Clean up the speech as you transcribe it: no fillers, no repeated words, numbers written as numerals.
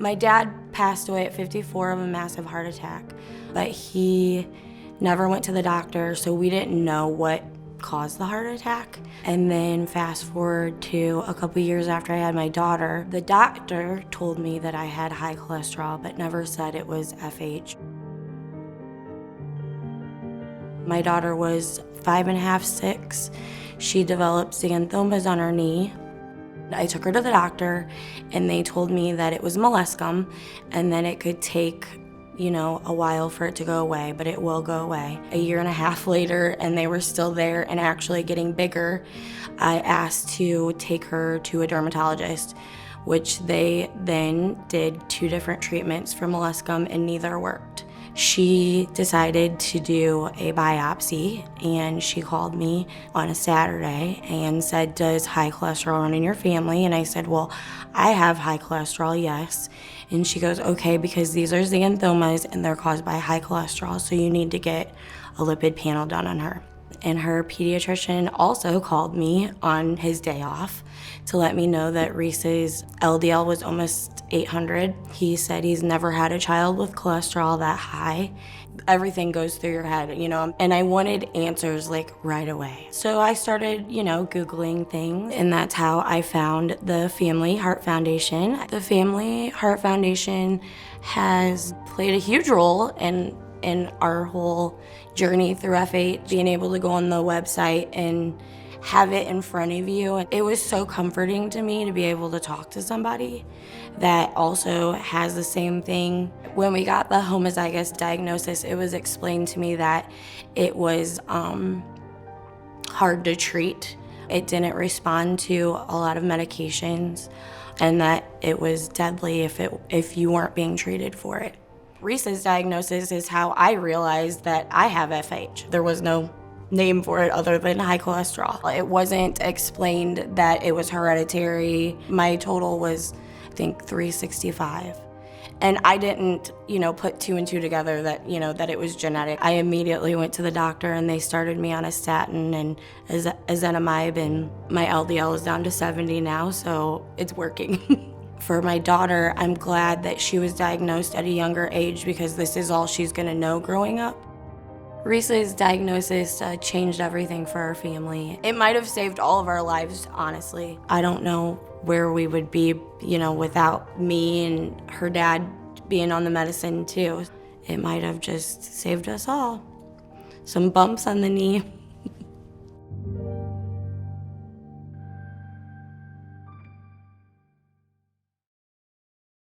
My dad passed away at 54 of a massive heart attack, but he never went to the doctor, so we didn't know what caused the heart attack. And then fast forward to a couple years after I had my daughter, the doctor told me that I had high cholesterol, but never said it was FH. My daughter was 5.5, 6. She developed xanthomas on her knee. I took her to the doctor and they told me that it was molluscum and then it could take, a while for it to go away, but it will go away. A year and a half later, and they were still there and actually getting bigger, I asked to take her to a dermatologist, which they then did 2 different treatments for molluscum and neither worked. She decided to do a biopsy and she called me on a Saturday and said, "Does high cholesterol run in your family?" And I said, "Well, I have high cholesterol, yes." And she goes, "Okay, because these are xanthomas and they're caused by high cholesterol, so you need to get a lipid panel done on her." And her pediatrician also called me on his day off to let me know that Reese's LDL was almost 800. He said he's never had a child with cholesterol that high. Everything goes through your head, and I wanted answers right away. So I started, Googling things, and that's how I found the Family Heart Foundation. The Family Heart Foundation has played a huge role in our whole journey through FH, being able to go on the website and have it in front of you. And it was so comforting to me to be able to talk to somebody that also has the same thing. When we got the homozygous diagnosis, it was explained to me that it was hard to treat. It didn't respond to a lot of medications and that it was deadly if you weren't being treated for it. Reese's diagnosis is how I realized that I have FH. There was no name for it other than high cholesterol. It wasn't explained that it was hereditary. My total was, I think, 365. And I didn't, put 2 and 2 together that, that it was genetic. I immediately went to the doctor and they started me on a statin and ezetimibe, and my LDL is down to 70 now, so it's working. For my daughter, I'm glad that she was diagnosed at a younger age because this is all she's gonna know growing up. Reese's diagnosis changed everything for our family. It might have saved all of our lives, honestly. I don't know where we would be, without me and her dad being on the medicine too. It might have just saved us all. Some bumps on the knee.